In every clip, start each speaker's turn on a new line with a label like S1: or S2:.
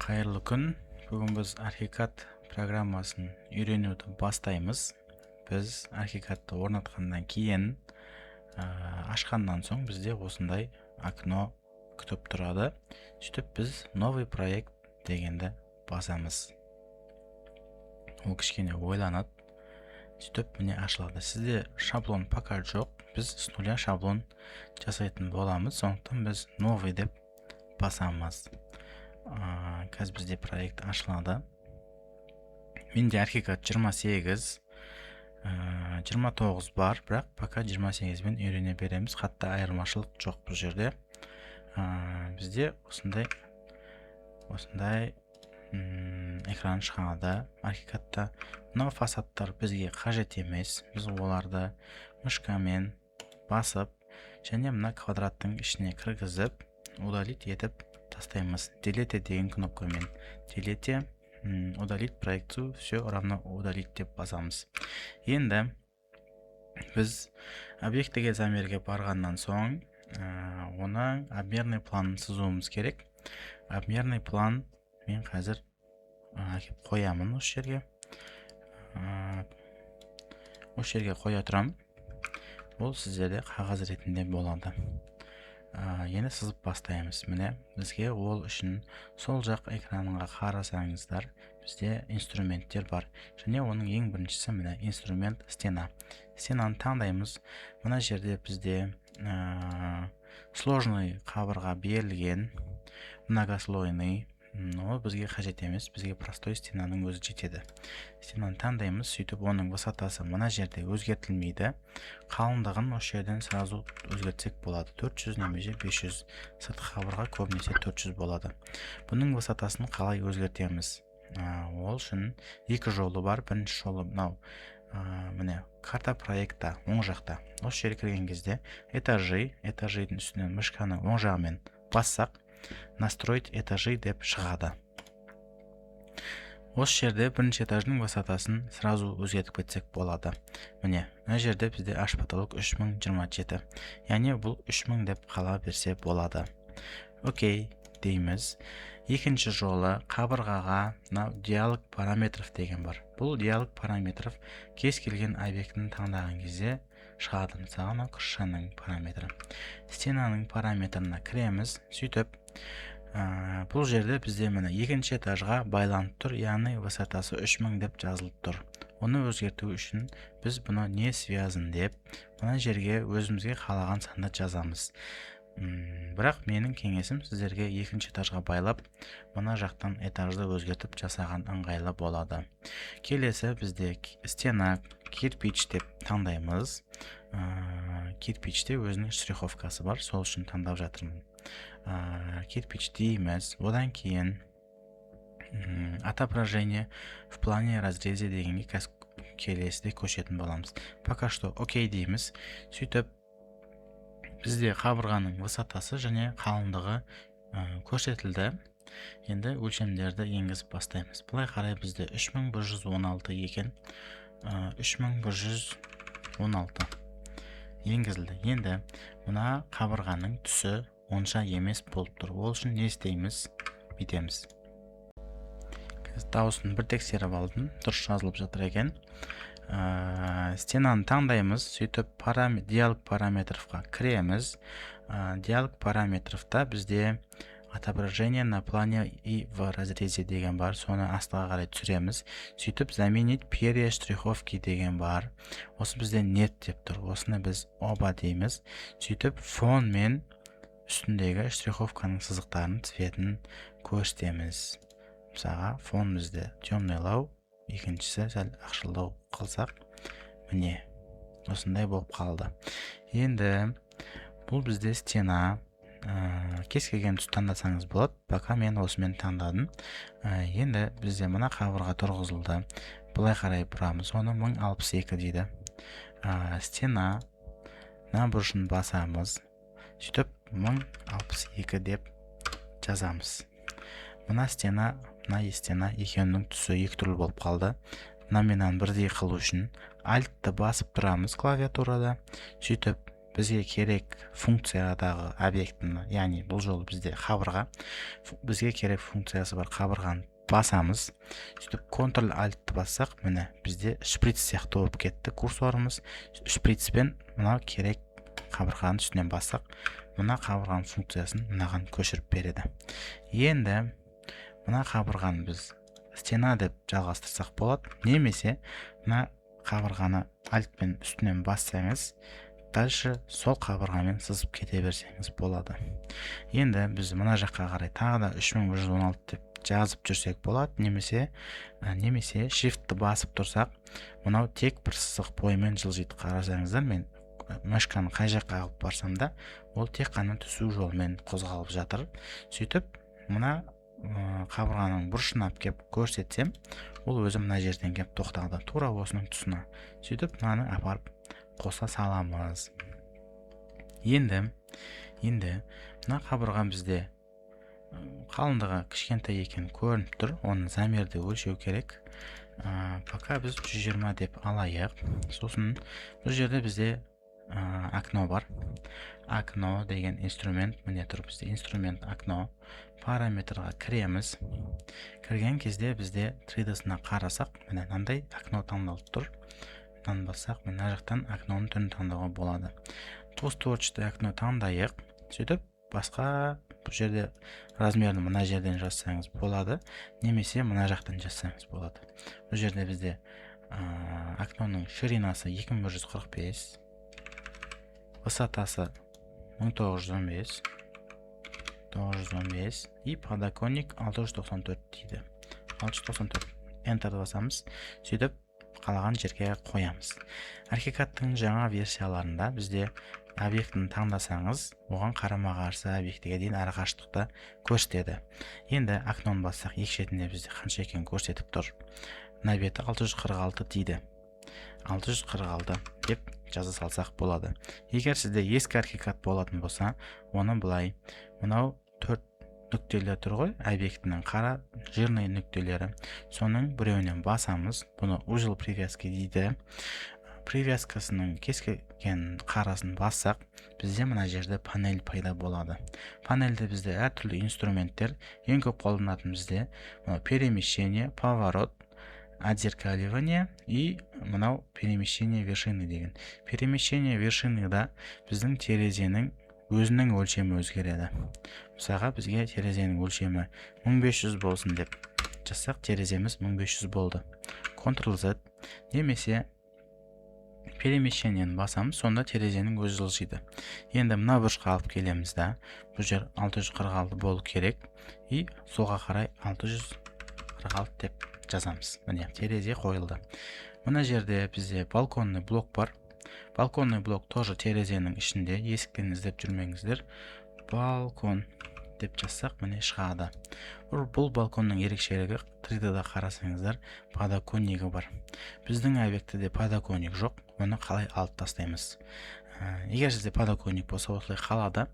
S1: Қайырлы күн. Бүгін біз Archicad программасын үйренуді бастаймыз. Біз Archicadты орнатқаннан кейін ашқаннан соң бізде осындай окно күтіп тұрады. Сөйтіп біз новый проект дегенді басамыз. Ол кішкене ойланады. Сөйтіп міне ашылады. Сізде шаблон пока жоқ. Біз с нуля шаблон жасайтын боламыз. Сондықтан біз новый деп басамыз. Қазір бізде проект ашылады. Менде Archicad 28, 29 бар, бірақ пока 28 мен үйрене береміз. Қатты айырмашылық жоқ бұл жерде. Бізде осындай экран шығады. Archicadта мынау фасадтар бізге қажет емес. Біз оларды мышкамен басып, және мына квадраттың ішіне кіргізіп, удалить етіп тастаймыз. Delete деген кнопкамен delete, удалить проекцию, все равно удалить деп басамыз. Енді біз объектіге замерге барғаннан соң оның обмерный планын сызуымыз керек. Обмерный план мен қазір қоямын осы жерге. Осы жерге қоя тұрам. Ол сіздерде қағаз ретінде болады. Енді сызып бастаймыз. Міне бізге ол үшін сол жақ экранға қарасаңыздар, бізде инструменттер бар. Және оның ең біріншісі міне инструмент стена. Стенаны таңдаймыз. Мына жерде бізде сложный қабырға берілген, многослойный. Ол бізге қажет емес, бізге простой стенаның өзі жетеді. Стенаны таңдаймыз, сөйтіп оның высотасы мына жерде өзгертілмейді. Қалыңдығын осы жерден сразу өзгертсек болады. 400 немесе 500. Сыртқы қабырға көбінесе 400 болады. Бұның высотасын қалай өзгертеміз? Ол үшін екі жолы бар. Бірінші жолы мынау, міне карта проектта оң жақта. Осы жерге кірген кезде этаждың үстінен мышканы оң жағымен бассақ, настроить этажи деп шығады. Осы жерде бірінші этаждың высотасын сразу өзгертіп кетсек болады. Міне, мына жерде бізде аш потолок 3027. Яғни бұл 3000 деп қала берсе болады. Окей дейміз. Екінші жолы қабырғаға диалог параметров деген бар. Бұл диалог параметров кез келген объектіні таңдаған кезде шығады. Мысалы, крышаның параметрі. Стенаның параметріне кіреміз. Сөйтіп, бұл жерде бізде міне екінші этажға байланып тұр, яғни высотасы 3000 деп жазылып тұр. Оны өзгерту үшін біз бұны не связан деп, мына жерге өзімізге қалаған санды жазамыз. Бірақ менің кеңесім сіздерге екінші этажға байлап, мына жақтан этажды өзгертіп жасаған ыңғайлы болады. Келесі бізде стена кирпич деп таңдаймыз. Кирпичте өзінің штриховкасы бар, сол үшін таңдап жатырмын. Кирпич дейміз. Одан кейін отображение в плане разрезе дегенге келесіде көшетін боламыз. Пока что окей дейміз. Сөйтіп бізде қабырғаның высотасы және қалыңдығы көрсетілді. Енді өлшемдерді енгізіп бастаймыз. Бұлай қарай бізде 3116 екен. 3116 енгізілді. Енді мына қабырғаның түсі онша емес болып тұр. Ол үшін не істейміз? Бүйтеміз. Дауысын бір тексеріп алдым. Дұрыс жазылып жатыр екен. Стенаны таңдаймыз. Сөйтіп диалог параметровқа кіреміз. Диалог параметровта бізде отображение на плане и в разрезе деген бар. Соны астыға қарай түсіреміз. Сөйтіп заменить перья штриховки деген бар. Осы бізде нет деп тұр. Осыны біз оба дейміз. Сөйтіп фон мен үстіндегі штриховканың сызықтарын цветін көрсетеміз. Мысалға фон бізде темныйлау, екіншісі сәл ақшылдау қылсақ, міне осындай болып қалды. Енді бұл бізде стена. Кез келген түс таңдасаңыз болады. Пока мен осымен таңдадым. Енді бізде мына қабырға тұрғызылды. Бұлай қарай бұрамыз. Оны 1062 дейді. Стена бұрышын басамыз. Сөйтіп 1062 деп жазамыз. Мына стена екеуінің түсі екі түрлі болып қалды. Мына менен бірдей қылу үшін альтты басып тұрамыз клавиатурада. Сөйтіп бізге керек функциядағы объектіні, яғни бұл жолы бізде қабырға, бізге керек функциясы бар қабырғаны басамыз. Сөйтіп Ctrl Alt'ты бассақ, міне бізде шприц сияқты болып кетті курсорымыз. Шприцпен мына керек қабырғаның үстінен бассақ, мына қабырғаның функциясын мынаған көшіріп береді. Енді мына қабырғаны біз стена деп жалғастырсақ болады, немесе мына қабырғаны альтпен үстінен бассаңыз, дальше сол қабырғамен сызып кете берсеңіз болады. Енді біз мына жаққа қарай тағы да 3116 деп жазып жүрсек болады, немесе shift'ті басып тұрсақ, мынау тек бір сызық бойымен жылжиды. Қарасаңыздар, мен мышканы қай жаққа алып барсам да, ол тек қана түсу жолымен қозғалып жатыр. Сөйтіп, мына қабырғаның бұрышына кеп көрсетсем, ол өзі мына жерден кеп тоқталды, тура осының тұсына. Сөйтіп, мынаны апарып қоса саламыз. Енді мына қабырға бізде қалыңдығы кішкентай екен көрініп тұр, оны замерді өлшеу керек. Пока біз 120 деп алайық. Сосын бұл жерде бізде окно бар. Окно деген инструмент, міне тұр бізде инструмент окно. Параметрға кіреміз. Кірген кезде бізде 3D-сына қарасақ, міне мынандай окно таңдалып тұр. Мынаны бассақ, мына жақтан окноның түрін таңдауға болады. Двустворчатый окно таңдайық. Сөйтіп, басқа бұл жерде размерін мына жерден жазсаңыз болады, немесе мына жақтан жазсаңыз болады. Бұл жерде бізде окноның ширинасы 2145, высотасы 1915 и подоконник 694 дейді. 694 Enter'ді басамыз. Сөйтіп, қалаған жерге қоямыз. Архикадтың жаңа версияларында бізде объектіні таңдасаңыз, оған қарама-қарсы объектіге дейін арақашықтықта көрсетеді. Енді окноны бассақ, екі шетінде бізде қанша екенін көрсетіп тұр. Мына беті 646 дейді. 646 деп жаза салсақ болады. Егер сізде ескі архикад болатын болса, оны былай, мынау 4 нүктелер тұр ғой, объектінің қара жирный нүктелері. Соның біреуінен басамыз. Бұны узел привязки дейді. Привязкасының кез келген қарасын бассақ, бізде мына жерде панель пайда болады. Панельде бізде әртүрлі инструменттер, ең көп қолданатын бізде перемещение, поворот, отзеркаливание и мынау перемещение вершины деген. Перемещение вершиныда біздің терезенің өзінің өлшемі өзгереді. Мысалға, бізге терезенің өлшемі 1500 болсын деп жазсақ, тереземіз 1500 болды. Ctrl-Z, немесе перемещениені басамыз, сонда терезенің өзі жылжиды. Енді мына бұрышқа алып келеміз да, бұл жер 646 болу керек, и солға қарай 646 деп жазамыз. Міне, терезе қойылды. Мына жерде бізде балконный блок бар. Балконный блок тоже терезенің ішінде, есіктен іздеп жүрмеңіздер. Балкон деп жазсақ, міне шығады. Бұл балконның ерекшелігі 3D-да қарасаңыздар, подоконнигі бар. Біздің объектіде подоконник жоқ, оны қалай алып тастаймыз? Егер сізде подоконник болса, осылай қалады.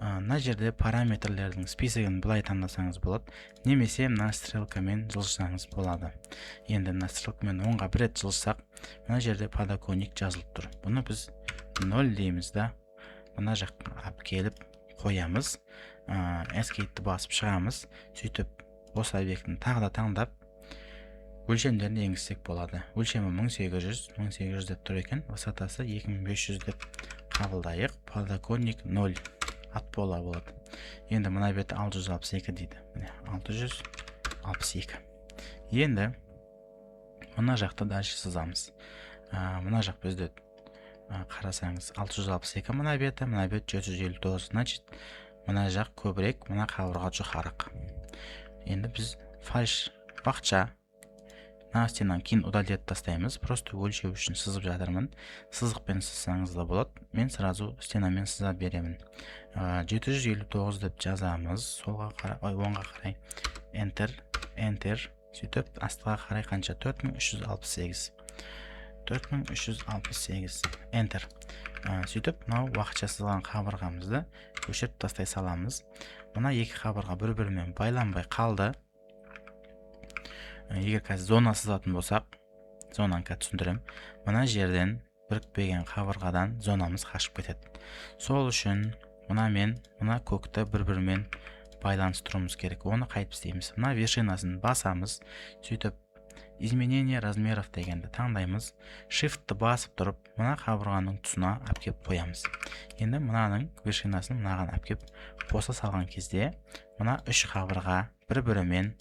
S1: Мына жерде параметрлердің списогын былай таңдасаңыз болады, немесе мына стрелкамен жылжысаңыз болады. Енді мына стрелкамен оңға бір рет жылжысақ, мына жерде подоконник жазылып тұр. Бұны біз 0 дейміз да, мына жаққа алып келіп қоямыз. Escape'ті басып шығамыз. Сөйтіп, осы объектіні тағы да таңдап, өлшемдерін енгізсек болады. Өлшемі 1800 деп тұр екен, высотасы 2500 деп қабылдайық. Подоконник 0 ат бола болады. Енді мына беті 662 дейді. 662. Енді мына жақты дальше сызамыз. Мына жақ бізде қарасаңыз 662 мына беті 759. Значит, мына жақ көбірек, мына қабырға жұқарақ. Енді біз фальш бақша стенаны кейін удалет тастаймыз. Просто өлшеу үшін сызып жатырмын. Сызықпен сызсаңыз да болады. Мен сразу стенамен сыза беремін. 759 деп жазамыз. Солға қарай, оңға қарай. Enter. Сөйтіп, астыға қарай қанша? 4368. 4368. Enter. Сөйтіп, мынау уақытша сызылған қабырғамызды көшіріп тастай саламыз. Мына екі қабырға бір-бірімен байланбай қалды. Егер қазір зона сызатын болсақ, зонаны түсіндірем. Мына жерден бірікпеген қабырғадан зонамыз қашып кетеді. Сол үшін мына көкті бір-бірімен байланыстыруымыз керек. Оны қайтып істейміз? Мына вершинасын басамыз, сөйтіп изменение размеров дегенді таңдаймыз, shift'ті басып тұрып, мына қабырғаның тұсына әпкеп қоямыз. Енді мынаның вершинасын мынаған әпкеп қоса салған кезде, мына үш қабырға бір-бірімен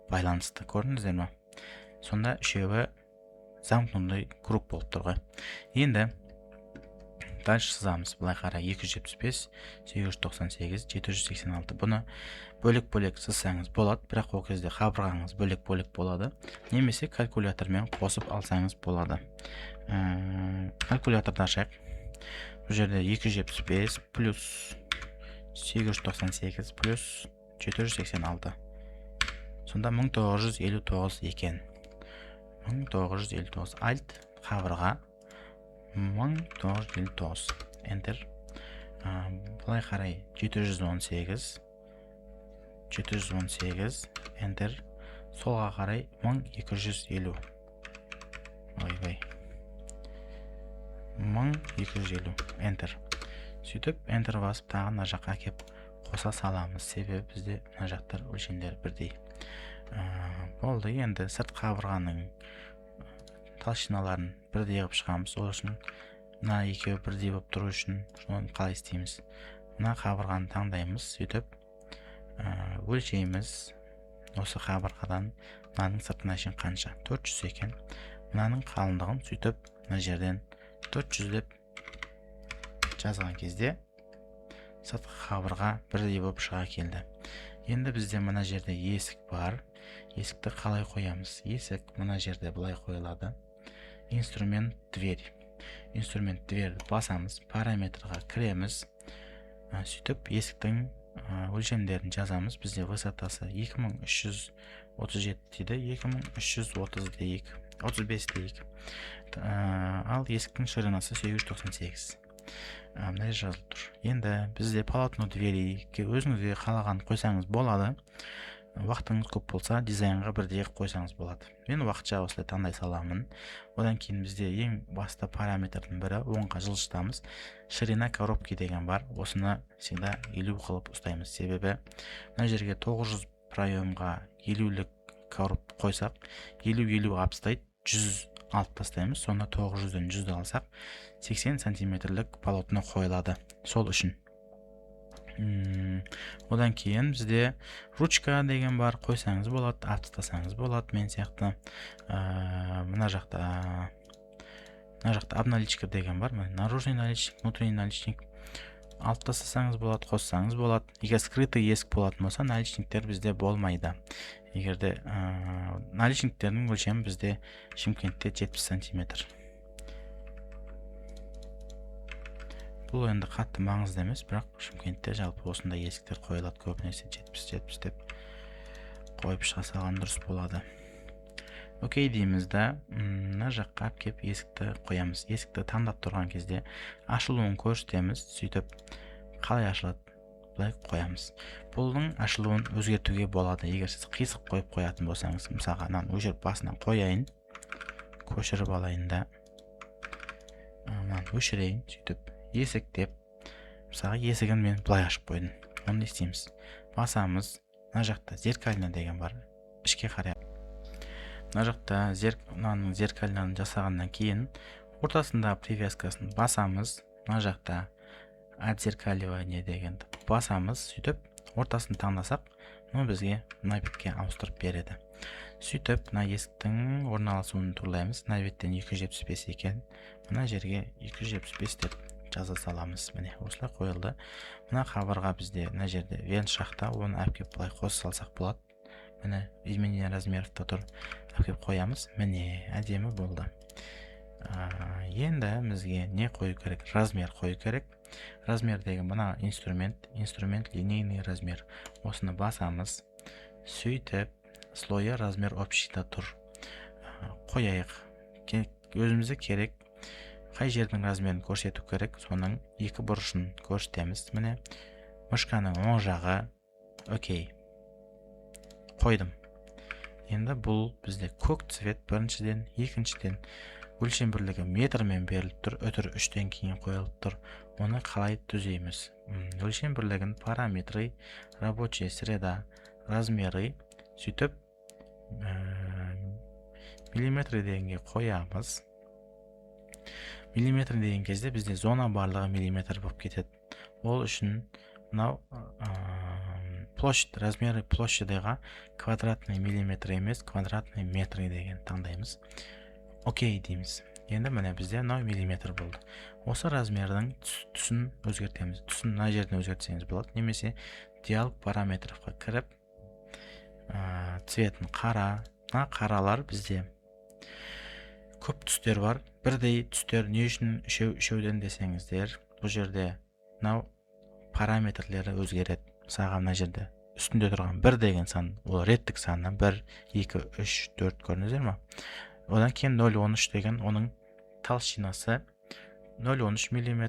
S1: байланысты. Көрдіңіздер ме? Сонда үшеуі замкнутый круг болып тұр ғой. Енді дальше сызамыз. Былай қарай 275, 898, 786. Бұны бөлек-бөлек сызсаңыз болады, бірақ ол кезде қабырғаңыз бөлек-бөлек болады. Немесе калькулятормен қосып алсаңыз болады. Калькуляторды ашайық. Бұл жерде 275 плюс 898 плюс 786. Сонда 1959 екен. 1959. Alt қабырға 1959. Enter. Бұлай қарай 718. Enter. Солға қарай 1250. Ой. 1250. Enter. Сөйтіп, Enter басып тағы мына жаққа кеп қоса саламыз. Себебі бізде мына жақтар өлшемдер бірдей. Болды. Енді сырт қабырғаның толщиналарын бірдей қылып шығамыз. Ол үшін мына екеуі бірдей болып тұру үшін соны қалай істейміз? Мына қабырғаны таңдаймыз, сөйтіп өлшейміз. Осы қабырғадан мынаның сыртына шейін қанша? 400 екен. Мынаның қалыңдығын сөйтіп мына жерден 400 деп жазған кезде сыртқы қабырға бірдей болып шыға келді. Енді бізде мына жерде есік бар. Есікті қалай қоямыз? Есік мына жерде былай қойылады. Инструмент дверь. Инструмент дверьді басамыз, параметрға кіреміз. Сөйтіп есіктің өлшемдерін жазамыз. Бізде высотасы 2337 дейді, 2330 дейік, 35 дейік. Ал есіктің ширинасы 898. Мына жазылып тұр. Енді бізде полотно двери өзіңізге қалаған қойсаңыз болады. Уақытыңыз көп болса, дизайнға бірдей қойсаңыз болады. Мен уақытша осылай таңдай саламын. Одан кейін бізде ең басты параметрдің бірі оңға жылжытамыз. Ширина коробки деген бар. Осыны всегда 50 қылып ұстаймыз. Себебі мына жерге 900 проемға 50-лік короб қойсақ, 50-50 апстайды, 100 алып тастаймыз. Сонда 900-ден 100-ді алсақ, 80 сантиметрлік полотно қойылады. Сол үшін. Одан кейін бізде ручка деген бар, қойсаңыз болады, алып тастасаңыз болады. Мен сияқты мына жақта обналичка деген бар. Наружный наличник, внутренний наличник. Алып тастасаңыз болады, қоссаңыз болады. Егер скрытый есік болатын болса, наличниктер бізде болмайды. Егерде наличниктердің өлшемі бізде Шымкентте 70 сантиметр. Бұл енді қатты маңызды емес, бірақ Шымкентте жалпы осындай есіктер қойылады, көбінесе 70 деп қойып шыға салған дұрыс болады. Окей дейміз да, мына жаққа кеп есікті қоямыз. Есікті таңдап тұрған кезде ашылуын көрсетеміз, сөйтіп қалай ашылады? Бұлай қоямыз. Бұлдың ашылуын өзгертуге болады. Егер сіз қисық қойып қоятын болсаңыз, мысалға мынаны өшіріп басынан қояйын, көшіріп алайын да, мынаны өшірейін, сөйтіп есік деп, мысалға есігін мен бұлай ашып қойдым. Оны не істейміз? Басамыз, мына жақта зеркально деген бар, ішке қарай. Мына жақта мынаның зеркальнаны жасағаннан кейін ортасында привязкасын басамыз, мына жақта отзеркаливание дегенді басамыз, сөйтіп ортасын таңдасақ, бізге мына бетке ауыстырып береді. Сөйтіп мына есіктің орналасуын турлаймыз. Мына беттен 275 екен, мына жерге 275 деп жаза саламыз. Міне осылай қойылды. Мына қабырға бізде мына жерде вент шақта, оны әпкеп былай қоса салсақ болады. Міне изменение размеров тұр, әпкеп қоямыз. Міне әдемі болды. Енді бізге не қою керек? Размер қою керек. Размер деген мына инструмент линейный размер. Осыны басамыз. Сөйтіп слойы размер общийда тұр. Қояйық. Өзімізге керек қай жердің размерін көрсету керек, соның екі бұрышын көрсетеміз. Міне мышканың оң жағы. Окей. Қойдым. Енді бұл бізде көк цвет біріншіден, екіншіден өлшем бірлігі метрмен беріліп тұр, өтір 3-тен кейін қойылып тұр. Оны қалай түзейміз? Өлшем бірлігін параметры, рабочая среда, размеры, сөйтіп миллиметр дегенге қоямыз. Миллиметр деген кезде бізде зона барлығы миллиметр болып кетеді. Ол үшін мынау площадь, размеры площадыға квадратный миллиметр емес, квадратный метр деген таңдаймыз. Окей дейміз. Енді міне бізде 0 миллиметр болды. Осы размердің түсін өзгертеміз. Түсін мына жерден өзгертсеңіз болады. Немесе диалог параметрға кіріп, цветін қара. Қаралар бізде көп түстер бар. Бірдей түстер не үшін үшеуден десеңіздер, бұл жерде мынау параметрлері өзгереді. Мысалға мына жерде үстінде тұрған 1 деген сан, ол реттік саннан 1, 2, 3, 4 көрдіңіздер ме? Одан кейін 0,13 деген оның толщинасы 0,13 мм,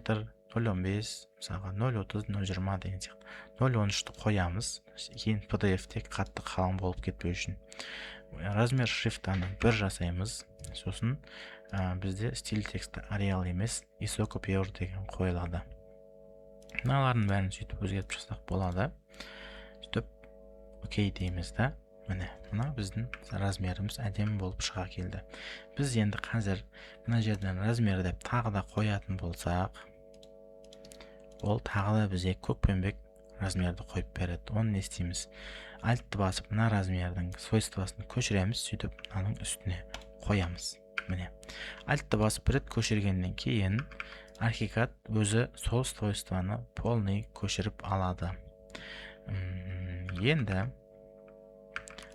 S1: 0,15, мысалға 0,30, 0,20 деген сияқты. 0,13-ті қоямыз, кейін PDF-те қатты қалың болып кетпеу үшін. Размер шрифтаны 1 жасаймыз. Сосын бізде стиль тексті Arial емес, ISO Copier деген қойылады. Мыналардың бәрін сөйтіп өзгертіп жасақ болады. Сөйтіп окей дейміз да. Міне, мына біздің размеріміз әдемі болып шыға келді. Біз енді қазір мына жерден размер деп тағы да қоятын болсақ, ол тағы да бізге көкпеңбек размерді қойып береді. Оны не істейміз? Альтты басып, мына размердің свойствосын көшіреміз, сөйтіп мынаның үстіне қоямыз. Міне, альтты басып рет көшіргеннен кейін Archicad өзі сол свойствоны полный көшіріп алады. Енді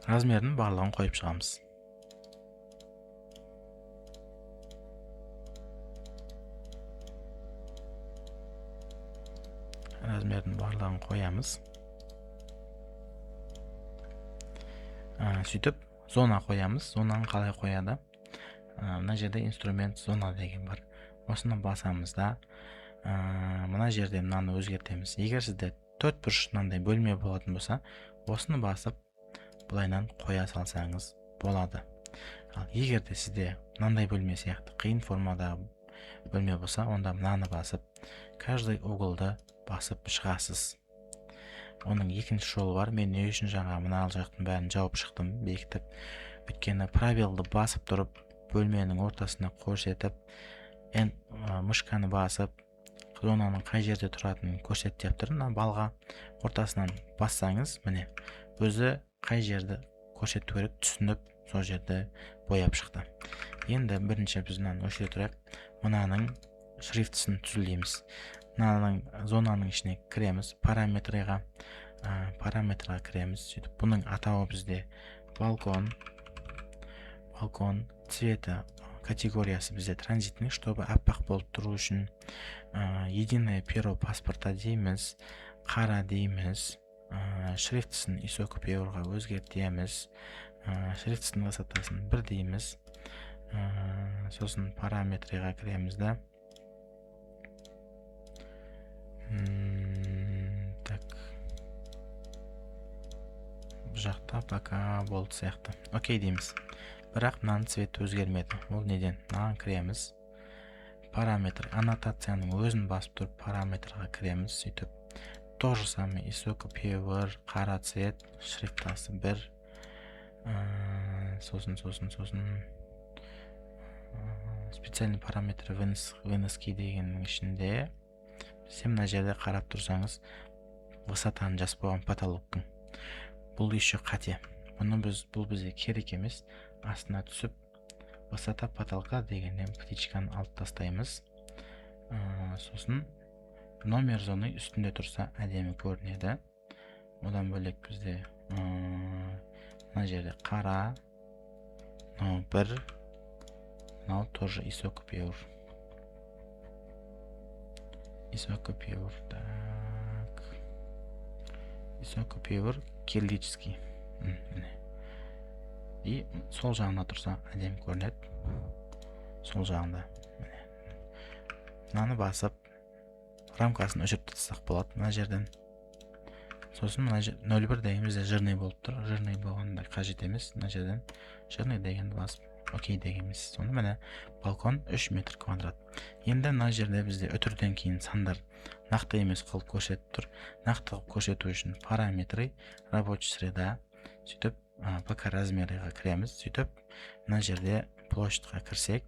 S1: размердің барлығын қойып шығамыз. Размердің барлығын қоямыз. Сөйтіп зона қоямыз. Зонаны қалай қояды? Мына жерде инструмент зона деген бар. Осыны басамыз да, мына жерде мынаны өзгертеміз. Егер сізде 4 бұрыш мынандай бөлме болатын болса, осыны басып бұлайнан қоя салсаңыз болады. Ал егер де сізде мынандай бөлме сияқты қиын формада бөлме болса, онда мынаны басып, каждый углды басып шығасыз. Оның екінші жолы бар. Мен не үшін жаңа мына ал жақтың бәрін жауып шықтым, бекітіп. Өйткені пробелді басып тұрып, бөлменің ортасына көрсетіп, мышканы басып, зонаның қай жерде тұратынын көрсетіп тұр. Балға ортасынан бассаңыз, міне, өзі қай жерді көрсету керек түсініп, сол жерде бояп шықты. Енді бірінші біз мынаны өшіре тұрайық. Мынаның шрифтісін түзілейміз. Мынаның зонаның ішіне кіреміз, параметрға кіреміз. Сөйтіп, бұның атауы бізде балкон, цвета категориясы бізде транзитный, чтобы аппақ болып тұру үшін единое перо паспорта дейміз, қара дейміз, шрифтісін ISO Copier-ға өзгертеміз, шрифтісін высотасын 1 дейміз, сосын параметрға кіреміз да. Так, бұл жақта пока болды сияқты. Окей дейміз. Бірақ мынаның цветі өзгермеді. Ол неден? Мынаған кіреміз. Параметр, аннотацияның өзін басып тұрып параметрға кіреміз. Сөйтіп, то же самое ISO Copier, қара цвет, шрифтасы 1. Сосын. Специальный параметр выноски дегеннің ішінде. Сен мына жерде қарап тұрсаңыз, высотаны жазып қойған потолоктың. Бұл еще қате. Бұл бізге керек емес. Астына түсіп, высота потолка дегеннен птичканы алып тастаймыз. Сосын номер зоны үстінде тұрса әдемі көрінеді. Одан бөлек бізде мына жерде қара, мынау 1, мынау тоже ISO Copier. Так. ISO Copier кириллический. И сол жағына тұрса әдемі көрінеді. Сол жағында. Мынаны басып, рамкасын өшіріп тастасақ болады мына жерден. Сосын мына 0,1 деген бізде жирный болып тұр. Жирный болғанда қажет емес. Мына жерден жирный дегенді басып окей дегенбіз. Соны міне балкон 3 метр квадрат. Енді мына жерде бізде өтірден кейін сандар нақты емес қылып көрсетіп тұр. Нақты қылып көрсету үшін параметры, рабочий среда, сөйтіп ПК размеріға кіреміз. Сөйтіп мына жерде площадьқа кірсек,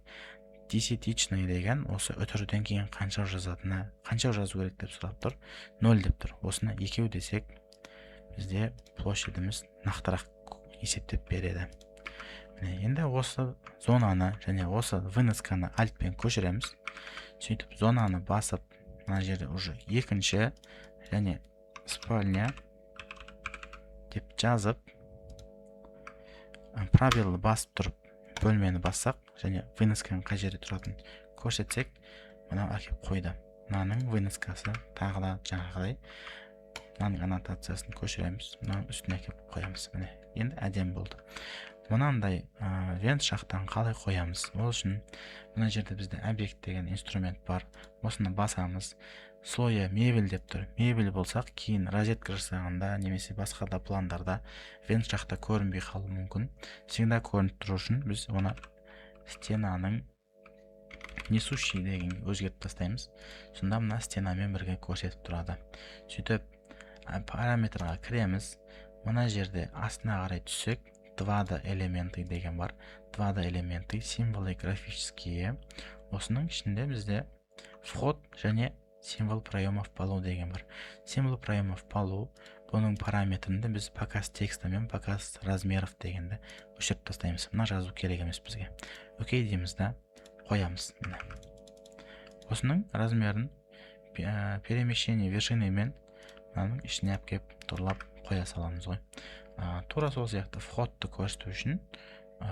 S1: десятичный деген осы өтірден кейін қанша жазатыны, қанша жазу керек деп сұрап тұр. 0 деп тұр. Осыны 2 десек, бізде площадьіміз нақтырақ есептеп береді. Енді осы зонаны және осы выносканы альтпен көшіреміз. Сөйтіп зонаны басып, мына жерде уже екінші және спальня деп жазып, правилы басып тұрып, бөлмені бассақ және выносканың қай жерде тұратынын көрсетсек, мынау әкеп қойды. Мынаның выноскасы тағы да жаңағыдай. Мынаның аннотациясын көшіреміз, мынаның үстіне әкеп қоямыз. Міне, енді әдем болды. Мынандай вент шахтаны қалай қоямыз? Ол үшін мына жерде бізде объект деген инструмент бар. Осыны басамыз. Слоя мебель деп тұр. Мебель болсақ, кейін розетка жасағанда немесе басқа да пландарда вент шахта көрінбей қалуы мүмкін. Всегда көрініп тұру үшін біз оны стенаның несущий деген өзгертіп тастаймыз. Сонда мына стенамен бірге көрсетіп тұрады. Сөйтіп параметрға кіреміз. Мына жерде астына қарай түссек, 2D элементы деген бар. 2D элементы, символы графические. Осының ішінде бізде вход және символ проемов полу деген бар. Символ проемов полу, бұның параметрінде біз показ текстімен показ размеров дегенді өшіріп тастаймыз. Мына жазу керек емес бізге. Окей дейміз да, қоямыз. Осының размерін перемещение вершинімен мынаның ішіне әпкеп тұрлап қоя саламыз ғой. Тура сол сияқты входты көрсету үшін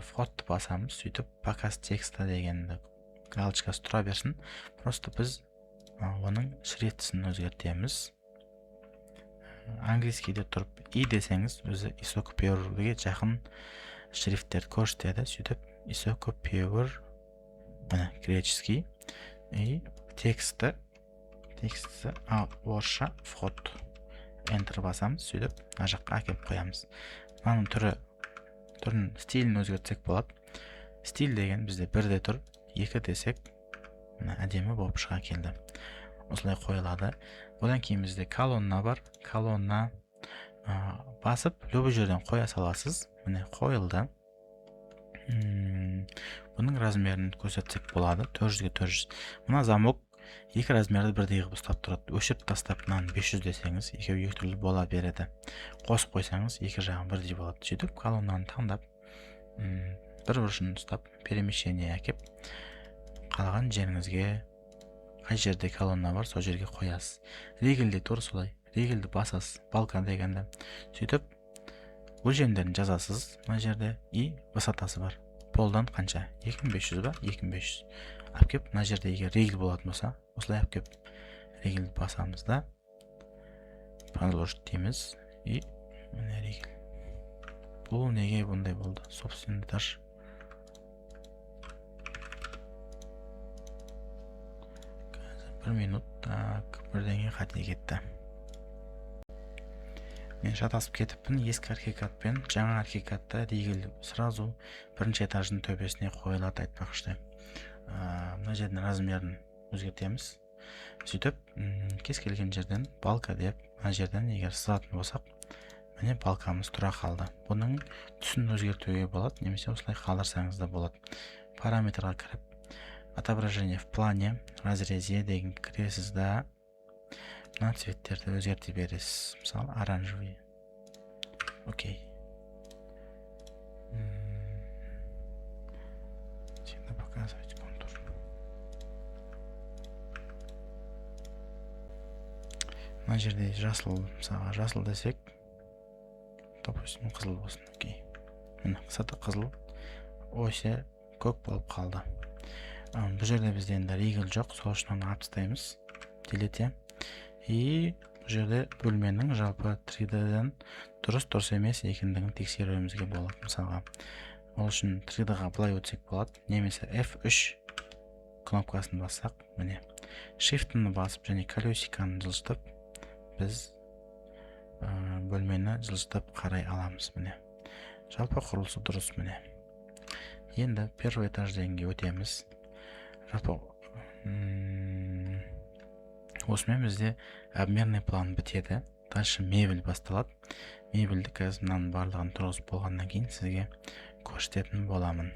S1: входты басамыз. Сөйтіп показ текста дегенді галочкасы тұра берсін. Просто біз оның шрифтісін өзгертеміз. Английскийде тұрып и десеңіз, өзі исокопируге жақын шрифттерді көрсетеді. Сөйтіп исокопиру, міне греческий, и тексті орысша вход. Enter басамыз, сөйтіп мына жаққа әкеп қоямыз. Мынаның түрін стилін өзгертсек болады. Стиль деген бізде 1-де тұр, 2 десек, әдемі болып шыға келді. Осылай қойылады. Одан кейін бізде колонна бар. Колонна басып, любой жерден қоя саласыз. Міне қойылды. Бұның размерін көрсетсек болады. 400-ге 400. Мына замок 2 размерді бірдей қылып ұстап тұрады. Өшіріп тастап, мынаны 500 десеңіз, екеуі екі түрлі бола береді. Қосып қойсаңыз, екі жағын бірдей болады. Сөйтіп колоннаны таңдап, бір бұрышын ұстап, перемещение әкеп, қалған жеріңізге қай жерде колонна бар, сол жерге қоясыз. Регелде тура солай. Регелді басасыз, балка дегенде. Сөйтіп, өлшемдерін жазасыз, мына жерде и высотасы бар. Полдан қанша? 2500 ба? 2500. Әпкеп, мына жерде егер регел болатын болса, осылай әпкеп регелді басамыз да, продолжить дейміз, и міне регел. Бұл неге бұндай болды? Собственно, этаж. Бір минут, так, бірдеңе қате кетті. Мен шатасып кетіппін, ескі архикатпен жаңа архикатта регел сразу бірінші этаждың төбесіне қойылады айтпақшы. Мына жердің размерін өзгертеміз. Сөйтіп, кез келген жерден балка деп, мына жерден егер сызатын болсақ, міне балкамыз тұра қалды. Бұның түсін өзгертуге болады, немесе осылай қалдырсаңыз да болады. Параметрға кіріп, отображение в плане, разрезе деген кіресіз да, мына цветтерді өзгерте бересіз. Мысалы, оранжевый. Окей. Всегда показывать контур. Мына жерде жасыл, мысалға жасыл десек, допустим, қызыл болсын. Окей. Міне, қысаты қызыл, оси көк болып қалды. Бұл жерде бізде енді регел жоқ, сол үшін оны алып тастаймыз. Делете. И бұл жерде бөлменің жалпы 3D-ден дұрыс емес екендігін тексеруімізге болады. Мысалға, ол үшін 3D-ға былай өтсек болады, немесе F3 кнопкасын бассақ, міне, Shift-ны басып және колесиканы жылжытып, біз бөлмені жылжытып қарай аламыз. Міне, жалпы құрылысы дұрыс. Міне, Енді первый этаж дегенге өтеміз. Осымен бізде обменный план бітеді. Дальше мебель басталады. Мебельді қазір мынаның барлығын тұрғызып болғаннан кейін сізге көрсететін боламын.